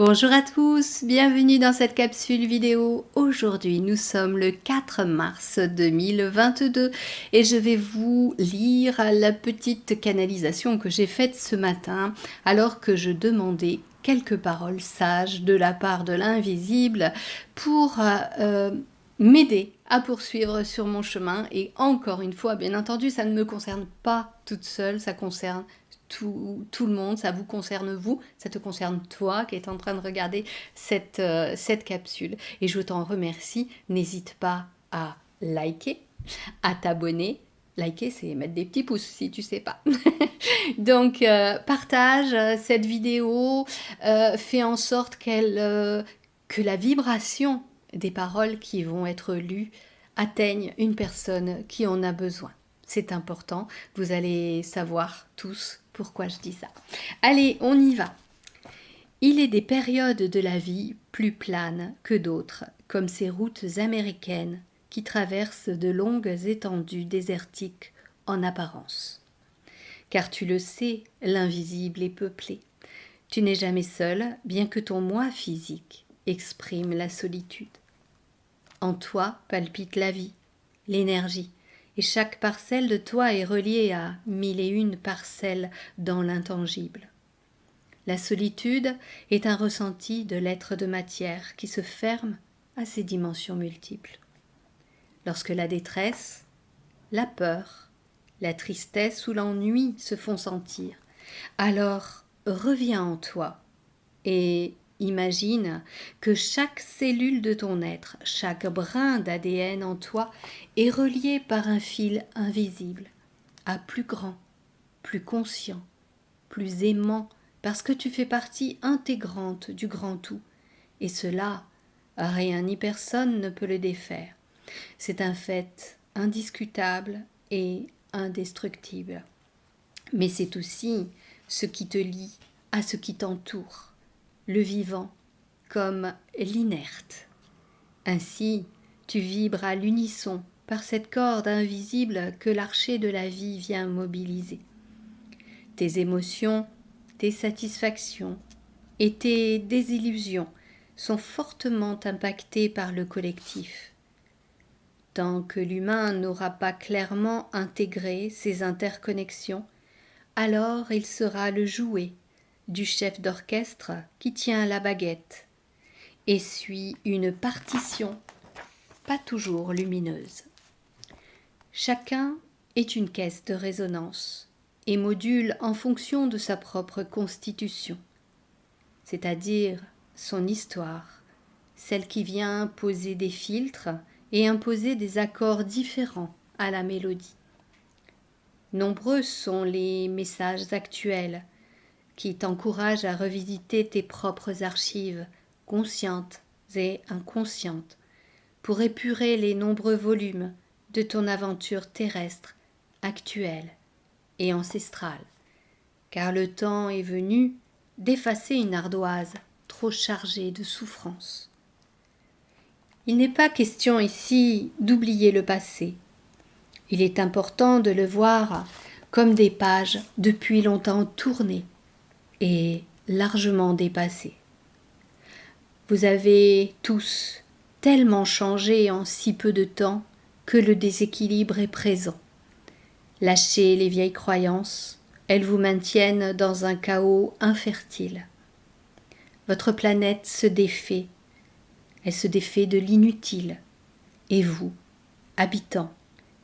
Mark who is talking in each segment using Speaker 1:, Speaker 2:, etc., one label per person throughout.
Speaker 1: Bonjour à tous, bienvenue dans cette capsule vidéo. Aujourd'hui, nous sommes le 4 mars 2022 et je vais vous lire la petite canalisation que j'ai faite ce matin alors que je demandais quelques paroles sages de la part de l'invisible pour m'aider à poursuivre sur mon chemin. Et encore une fois, bien entendu, ça ne me concerne pas toute seule, ça concerne tout le monde, ça vous concerne vous, ça te concerne toi qui es en train de regarder cette capsule. Et je t'en remercie, n'hésite pas à liker, à t'abonner. Liker, c'est mettre des petits pouces si tu sais pas. Donc, partage cette vidéo, fais en sorte que la vibration des paroles qui vont être lues atteigne une personne qui en a besoin. C'est important, vous allez savoir tous pourquoi je dis ça. Allez, on y va. Il est des périodes de la vie plus planes que d'autres, comme ces routes américaines qui traversent de longues étendues désertiques en apparence. Car tu le sais, l'invisible est peuplé. Tu n'es jamais seul, bien que ton moi physique exprime la solitude. En toi palpite la vie, l'énergie, et chaque parcelle de toi est reliée à 1001 parcelles dans l'intangible. La solitude est un ressenti de l'être de matière qui se ferme à ses dimensions multiples. Lorsque la détresse, la peur, la tristesse ou l'ennui se font sentir, alors reviens en toi et imagine que chaque cellule de ton être, chaque brin d'ADN en toi est relié par un fil invisible à plus grand, plus conscient, plus aimant, parce que tu fais partie intégrante du grand tout. Et cela, rien ni personne ne peut le défaire. C'est un fait indiscutable et indestructible. Mais c'est aussi ce qui te lie à ce qui t'entoure, le vivant comme l'inerte. Ainsi, tu vibres à l'unisson par cette corde invisible que l'archer de la vie vient mobiliser. Tes émotions, tes satisfactions et tes désillusions sont fortement impactées par le collectif. Tant que l'humain n'aura pas clairement intégré ces interconnexions, alors il sera le jouet du chef d'orchestre qui tient la baguette et suit une partition pas toujours lumineuse. Chacun est une caisse de résonance et module en fonction de sa propre constitution, c'est-à-dire son histoire, celle qui vient poser des filtres et imposer des accords différents à la mélodie. Nombreux sont les messages actuels qui t'encouragent à revisiter tes propres archives, conscientes et inconscientes, pour épurer les nombreux volumes de ton aventure terrestre, actuelle et ancestrale, car le temps est venu d'effacer une ardoise trop chargée de souffrance. Il n'est pas question ici d'oublier le passé. Il est important de le voir comme des pages depuis longtemps tournées et largement dépassées. Vous avez tous tellement changé en si peu de temps que le déséquilibre est présent. Lâchez les vieilles croyances, elles vous maintiennent dans un chaos infertile. Votre planète se défait, elle se défait de l'inutile, et vous, habitants,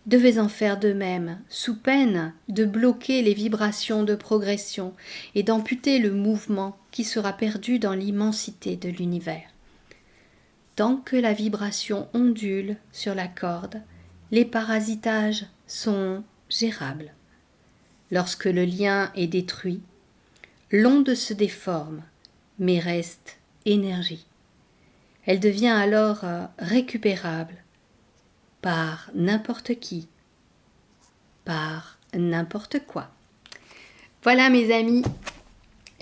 Speaker 1: devez en faire de même, sous peine de bloquer les vibrations de progression et d'amputer le mouvement qui sera perdu dans l'immensité de l'univers. Tant que la vibration ondule sur la corde, les parasitages sont gérables. Lorsque le lien est détruit, l'onde se déforme, mais reste énergie. Elle devient alors récupérable par n'importe qui, par n'importe quoi. Voilà mes amis,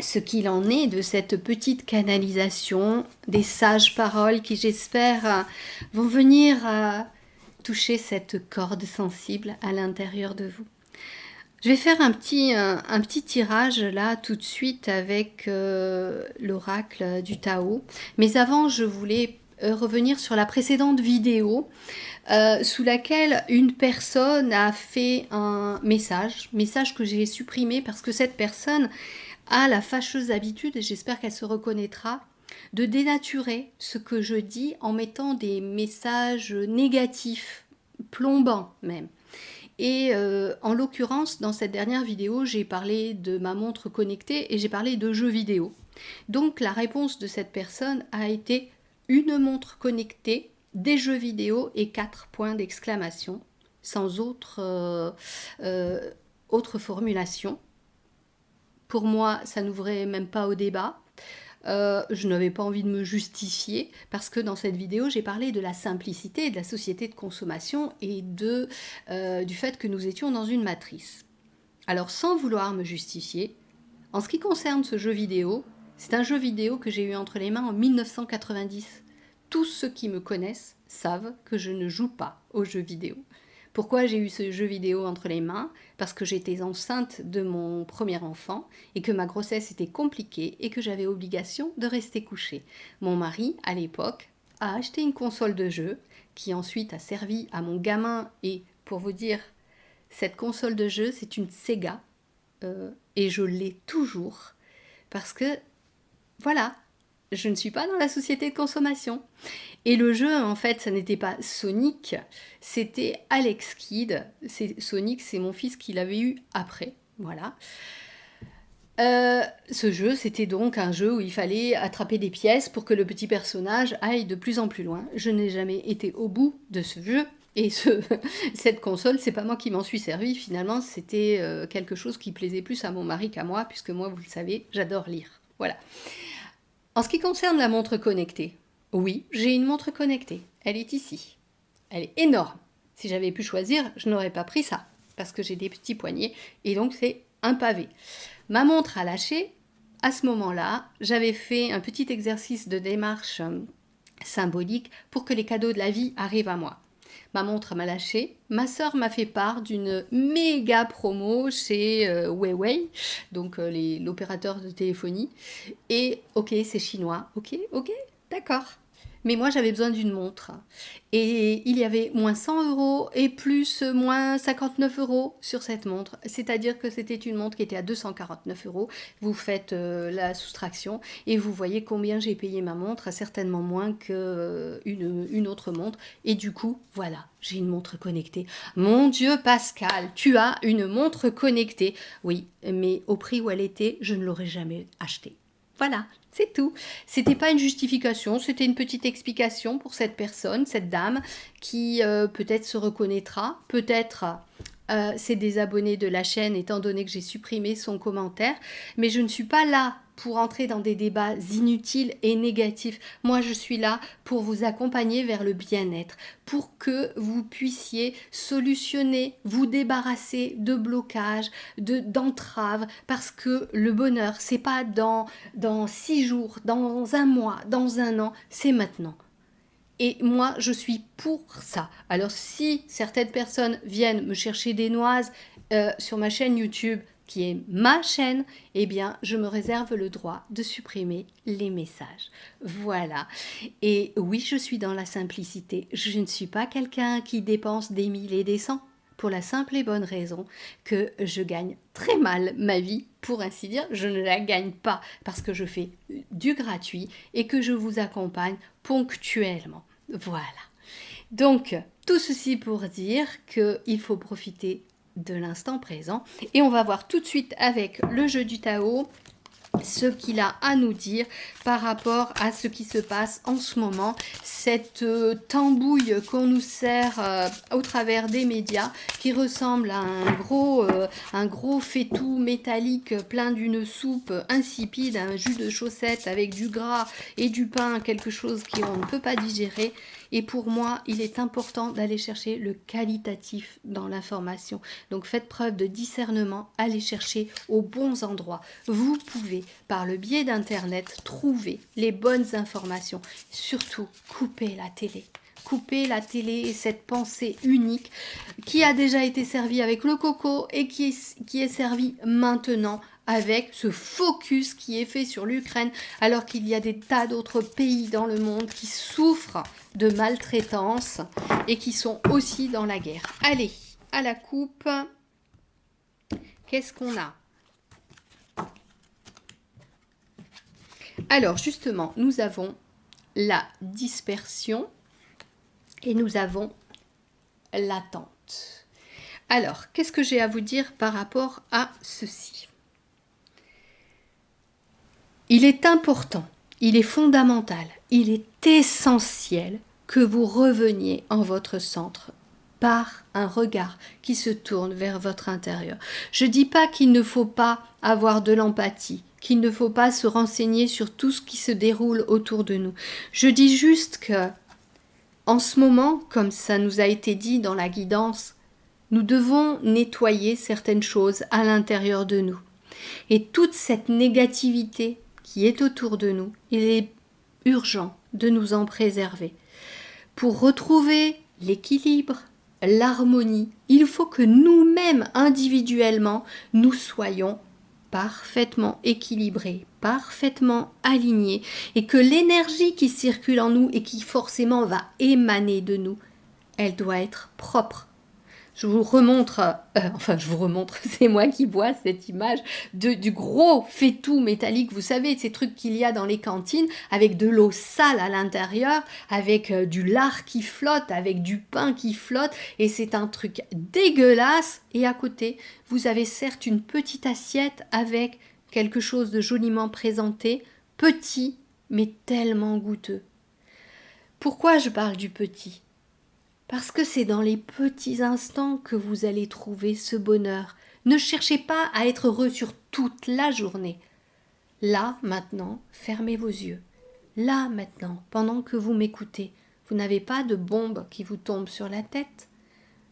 Speaker 1: ce qu'il en est de cette petite canalisation, des sages paroles qui j'espère vont venir toucher cette corde sensible à l'intérieur de vous. Je vais faire un petit tirage là tout de suite avec l'oracle du Tao. Mais avant, je voulais revenir sur la précédente vidéo sous laquelle une personne a fait un message que j'ai supprimé parce que cette personne a la fâcheuse habitude, et j'espère qu'elle se reconnaîtra, de dénaturer ce que je dis en mettant des messages négatifs, plombants même. Et en l'occurrence, dans cette dernière vidéo, j'ai parlé de ma montre connectée et j'ai parlé de jeux vidéo. Donc la réponse de cette personne a été une montre connectée, des jeux vidéo et 4 points d'exclamation, sans autre formulation. Pour moi, ça n'ouvrait même pas au débat. Je n'avais pas envie de me justifier parce que dans cette vidéo, j'ai parlé de la simplicité et de la société de consommation et du fait que nous étions dans une matrice. Alors, sans vouloir me justifier, en ce qui concerne ce jeu vidéo, c'est un jeu vidéo que j'ai eu entre les mains en 1990. Tous ceux qui me connaissent savent que je ne joue pas aux jeux vidéo. Pourquoi j'ai eu ce jeu vidéo entre les mains? Parce que j'étais enceinte de mon premier enfant et que ma grossesse était compliquée et que j'avais obligation de rester couchée. Mon mari, à l'époque, a acheté une console de jeu qui ensuite a servi à mon gamin. Et pour vous dire, cette console de jeu, c'est une Sega et je l'ai toujours parce que, voilà, je ne suis pas dans la société de consommation. Et le jeu, en fait, ça n'était pas Sonic, c'était Alex Kidd. Sonic, c'est mon fils qui l'avait eu après. Voilà. Ce jeu, c'était donc un jeu où il fallait attraper des pièces pour que le petit personnage aille de plus en plus loin. Je n'ai jamais été au bout de ce jeu. Et cette console, c'est pas moi qui m'en suis servi. Finalement, c'était quelque chose qui plaisait plus à mon mari qu'à moi, puisque moi, vous le savez, j'adore lire. Voilà. En ce qui concerne la montre connectée, oui, j'ai une montre connectée. Elle est ici. Elle est énorme. Si j'avais pu choisir, je n'aurais pas pris ça, parce que j'ai des petits poignets, et donc c'est un pavé. Ma montre a lâché. À ce moment-là, j'avais fait un petit exercice de démarche symbolique pour que les cadeaux de la vie arrivent à moi. Ma montre m'a lâché. Ma sœur m'a fait part d'une méga promo chez Huawei, donc l'opérateur de téléphonie. Et ok, c'est chinois. Ok, d'accord. Mais moi, j'avais besoin d'une montre. Et il y avait moins 100 euros et plus moins 59 euros sur cette montre. C'est-à-dire que c'était une montre qui était à 249 euros. Vous faites la soustraction et vous voyez combien j'ai payé ma montre, certainement moins qu'une autre montre. Et du coup, voilà, j'ai une montre connectée. Mon Dieu, Pascal, tu as une montre connectée. Oui, mais au prix où elle était, je ne l'aurais jamais achetée. Voilà, c'est tout. C'était pas une justification, c'était une petite explication pour cette personne, cette dame, qui peut-être se reconnaîtra, peut-être s'est désabonnée de la chaîne étant donné que j'ai supprimé son commentaire, mais je ne suis pas là pour entrer dans des débats inutiles et négatifs. Moi, je suis là pour vous accompagner vers le bien-être, pour que vous puissiez solutionner, vous débarrasser de blocages, d'entraves, parce que le bonheur, c'est pas dans 6 jours, dans un mois, dans un an, c'est maintenant. Et moi, je suis pour ça. Alors, si certaines personnes viennent me chercher des noises sur ma chaîne YouTube, qui est ma chaîne, eh bien, je me réserve le droit de supprimer les messages. Voilà. Et oui, je suis dans la simplicité. Je ne suis pas quelqu'un qui dépense des mille et des cents, pour la simple et bonne raison que je gagne très mal ma vie, pour ainsi dire. Je ne la gagne pas parce que je fais du gratuit et que je vous accompagne ponctuellement. Voilà. Donc, tout ceci pour dire qu'il faut profiter de l'instant présent. Et on va voir tout de suite avec le jeu du Tao ce qu'il a à nous dire par rapport à ce qui se passe en ce moment, cette tambouille qu'on nous sert au travers des médias qui ressemble à un gros faitout métallique plein d'une soupe insipide, un jus de chaussette avec du gras et du pain, quelque chose qu'on ne peut pas digérer. Et pour moi, il est important d'aller chercher le qualitatif dans l'information. Donc faites preuve de discernement, allez chercher aux bons endroits. Vous pouvez, par le biais d'Internet, trouver les bonnes informations. Surtout, coupez la télé. couper la télé et cette pensée unique qui a déjà été servie avec le coco et qui est servie maintenant avec ce focus qui est fait sur l'Ukraine, alors qu'il y a des tas d'autres pays dans le monde qui souffrent de maltraitance et qui sont aussi dans la guerre. Allez, à la coupe, qu'est-ce qu'on a ? Alors justement, nous avons la dispersion et nous avons l'attente. Alors, qu'est-ce que j'ai à vous dire par rapport à ceci ? Il est important, il est fondamental, il est essentiel que vous reveniez en votre centre par un regard qui se tourne vers votre intérieur. Je ne dis pas qu'il ne faut pas avoir de l'empathie, qu'il ne faut pas se renseigner sur tout ce qui se déroule autour de nous. Je dis juste que, en ce moment, comme ça nous a été dit dans la guidance, nous devons nettoyer certaines choses à l'intérieur de nous. Et toute cette négativité qui est autour de nous, il est urgent de nous en préserver. Pour retrouver l'équilibre, l'harmonie, il faut que nous-mêmes, individuellement, nous soyons parfaitement équilibrés, parfaitement alignés, et que l'énergie qui circule en nous et qui forcément va émaner de nous, elle doit être propre. Je vous remontre, c'est moi qui vois cette image du gros faitout métallique, vous savez, ces trucs qu'il y a dans les cantines, avec de l'eau sale à l'intérieur, avec du lard qui flotte, avec du pain qui flotte, et c'est un truc dégueulasse. Et à côté, vous avez certes une petite assiette avec quelque chose de joliment présenté, petit, mais tellement goûteux. Pourquoi je parle du petit ? Parce que c'est dans les petits instants que vous allez trouver ce bonheur. Ne cherchez pas à être heureux sur toute la journée. Là, maintenant, fermez vos yeux. Là, maintenant, pendant que vous m'écoutez, vous n'avez pas de bombe qui vous tombe sur la tête.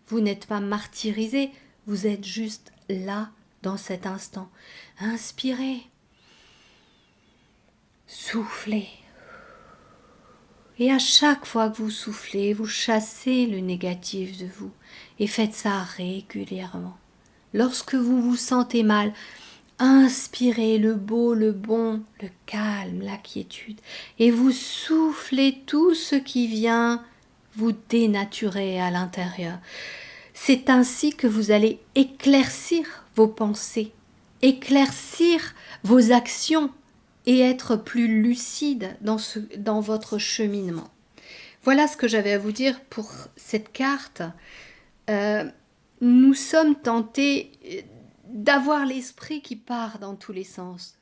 Speaker 1: Vous n'êtes pas martyrisé, vous êtes juste là, dans cet instant. Inspirez. Soufflez. Et à chaque fois que vous soufflez, vous chassez le négatif de vous et faites ça régulièrement. Lorsque vous vous sentez mal, inspirez le beau, le bon, le calme, la quiétude et vous soufflez tout ce qui vient vous dénaturer à l'intérieur. C'est ainsi que vous allez éclaircir vos pensées, éclaircir vos actions, et être plus lucide dans votre cheminement. Voilà ce que j'avais à vous dire pour cette carte. Nous sommes tentés d'avoir l'esprit qui part dans tous les sens.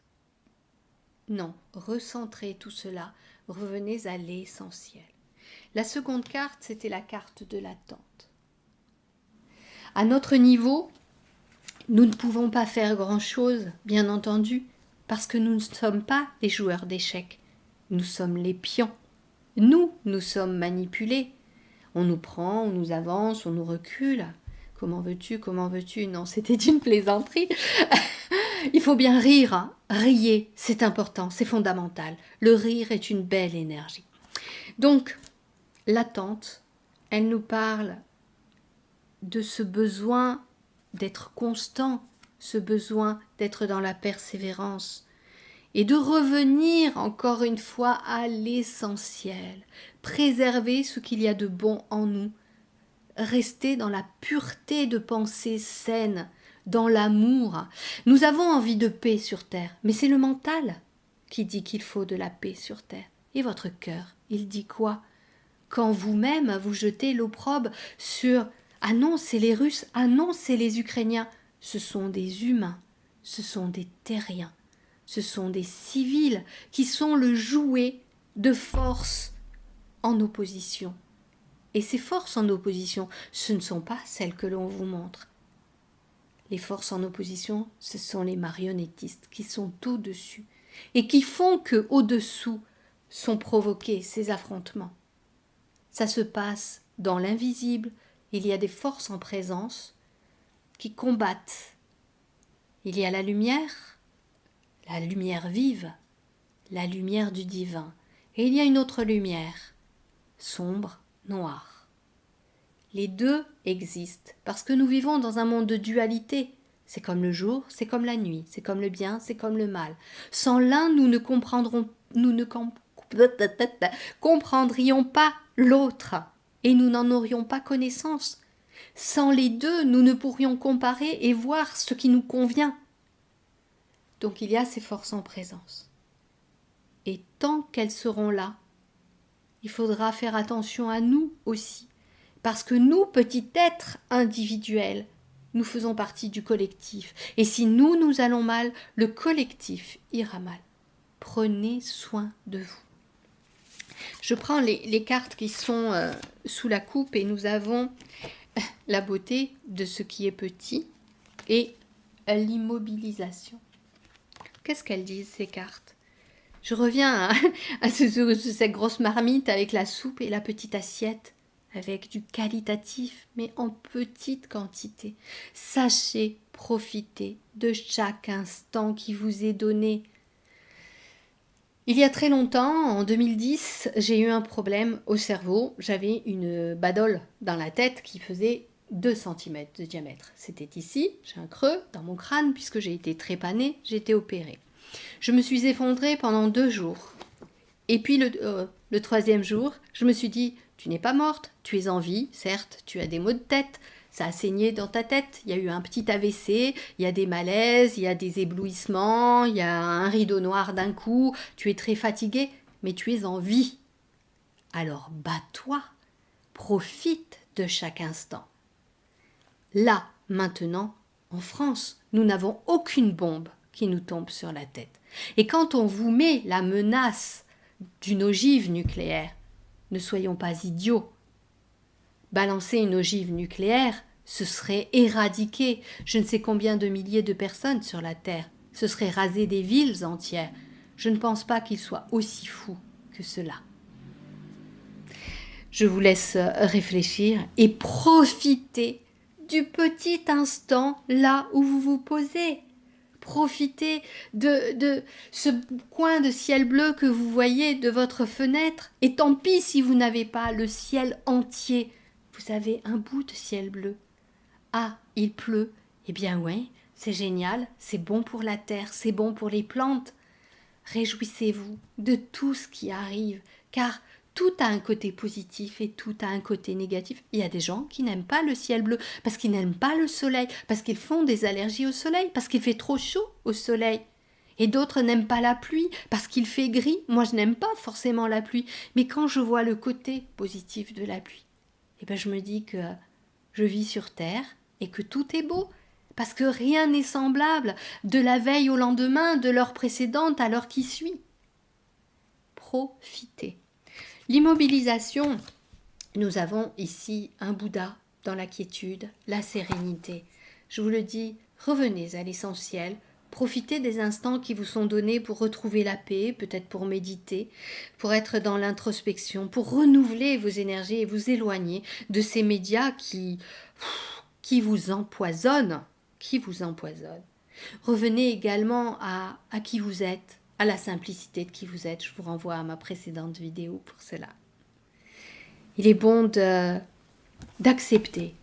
Speaker 1: Non, recentrez tout cela, revenez à l'essentiel. La seconde carte, c'était la carte de l'attente. À notre niveau, nous ne pouvons pas faire grand-chose, bien entendu, parce que nous ne sommes pas les joueurs d'échecs, nous sommes les pions. Nous sommes manipulés. On nous prend, on nous avance, on nous recule. Comment veux-tu ? Non, c'était une plaisanterie. Il faut bien rire, hein. Riez, c'est important, c'est fondamental. Le rire est une belle énergie. Donc, l'attente, elle nous parle de ce besoin d'être constant, ce besoin d'être dans la persévérance et de revenir encore une fois à l'essentiel, préserver ce qu'il y a de bon en nous, rester dans la pureté de pensée saine, dans l'amour. Nous avons envie de paix sur terre, mais c'est le mental qui dit qu'il faut de la paix sur terre. Et votre cœur, il dit quoi ? Quand vous-même vous jetez l'opprobre sur « Ah non, c'est les Russes, ah non, c'est les Ukrainiens », ce sont des humains, ce sont des terriens, ce sont des civils qui sont le jouet de forces en opposition. Et ces forces en opposition, ce ne sont pas celles que l'on vous montre. Les forces en opposition, ce sont les marionnettistes qui sont au-dessus et qui font que au-dessous sont provoqués ces affrontements. Ça se passe dans l'invisible. Il y a des forces en présence qui combattent. Il y a la lumière vive, la lumière du divin. Et il y a une autre lumière, sombre, noir. Les deux existent parce que nous vivons dans un monde de dualité. C'est comme le jour, c'est comme la nuit, c'est comme le bien, c'est comme le mal. Sans l'un, nous ne comprendrions pas l'autre et nous n'en aurions pas connaissance. Sans les deux, nous ne pourrions comparer et voir ce qui nous convient. Donc il y a ces forces en présence. Et tant qu'elles seront là, il faudra faire attention à nous aussi. Parce que nous, petits êtres individuels, nous faisons partie du collectif. Et si nous, nous allons mal, le collectif ira mal. Prenez soin de vous. Je prends les cartes qui sont sous la coupe et nous avons la beauté de ce qui est petit et l'immobilisation. Qu'est-ce qu'elles disent ces cartes? Je reviens à cette grosse marmite avec la soupe et la petite assiette, avec du qualitatif, mais en petite quantité. Sachez profiter de chaque instant qui vous est donné. Il y a très longtemps, en 2010, j'ai eu un problème au cerveau. J'avais une badole dans la tête qui faisait 2 cm de diamètre. C'était ici, j'ai un creux dans mon crâne puisque j'ai été trépanée, j'ai été opérée. Je me suis effondrée pendant 2 jours. Et puis le 3e jour, je me suis dit, tu n'es pas morte, tu es en vie, certes, tu as des maux de tête, ça a saigné dans ta tête, il y a eu un petit AVC, il y a des malaises, il y a des éblouissements, il y a un rideau noir d'un coup, tu es très fatiguée, mais tu es en vie. Alors bats-toi, profite de chaque instant. Là, maintenant, en France, nous n'avons aucune bombe qui nous tombe sur la tête. Et quand on vous met la menace d'une ogive nucléaire, ne soyons pas idiots. Balancer une ogive nucléaire, ce serait éradiquer je ne sais combien de milliers de personnes sur la Terre. Ce serait raser des villes entières. Je ne pense pas qu'il soit aussi fou que cela. Je vous laisse réfléchir et profiter du petit instant là où vous vous posez. Profitez de ce coin de ciel bleu que vous voyez de votre fenêtre. Et tant pis si vous n'avez pas le ciel entier. Vous avez un bout de ciel bleu. Ah, il pleut. Eh bien oui, c'est génial, c'est bon pour la terre, c'est bon pour les plantes. Réjouissez-vous de tout ce qui arrive, car tout a un côté positif et tout a un côté négatif. Il y a des gens qui n'aiment pas le ciel bleu, parce qu'ils n'aiment pas le soleil, parce qu'ils font des allergies au soleil, parce qu'il fait trop chaud au soleil. Et d'autres n'aiment pas la pluie, parce qu'il fait gris. Moi, je n'aime pas forcément la pluie, mais quand je vois le côté positif de la pluie, eh ben, je me dis que je vis sur Terre et que tout est beau. Parce que rien n'est semblable de la veille au lendemain, de l'heure précédente à l'heure qui suit. Profitez. L'immobilisation, nous avons ici un Bouddha dans la quiétude, la sérénité. Je vous le dis, revenez à l'essentiel, profitez des instants qui vous sont donnés pour retrouver la paix, peut-être pour méditer, pour être dans l'introspection, pour renouveler vos énergies et vous éloigner de ces médias qui vous empoisonnent. Revenez également à qui vous êtes, à la simplicité de qui vous êtes. Je vous renvoie à ma précédente vidéo pour cela. Il est bon d'accepter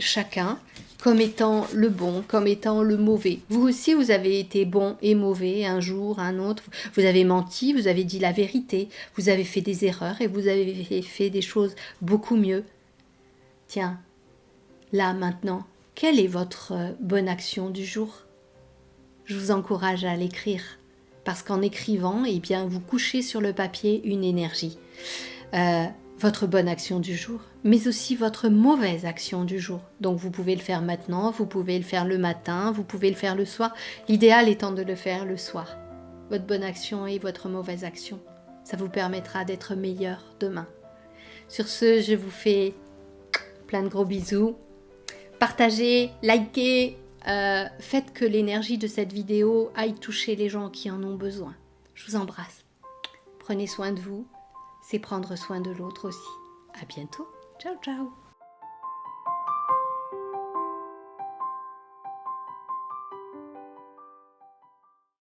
Speaker 1: chacun comme étant le bon, comme étant le mauvais. Vous aussi, vous avez été bon et mauvais un jour, un autre. Vous avez menti, vous avez dit la vérité, vous avez fait des erreurs et vous avez fait des choses beaucoup mieux. Tiens, là maintenant, quelle est votre bonne action du jour? Je vous encourage à l'écrire, parce qu'en écrivant, eh bien, vous couchez sur le papier une énergie. Votre bonne action du jour, mais aussi votre mauvaise action du jour. Donc vous pouvez le faire maintenant, vous pouvez le faire le matin, vous pouvez le faire le soir. L'idéal étant de le faire le soir. Votre bonne action et votre mauvaise action. Ça vous permettra d'être meilleur demain. Sur ce, je vous fais plein de gros bisous. Partagez, likez, faites que l'énergie de cette vidéo aille toucher les gens qui en ont besoin. Je vous embrasse. Prenez soin de vous. C'est prendre soin de l'autre aussi. À bientôt. Ciao, ciao.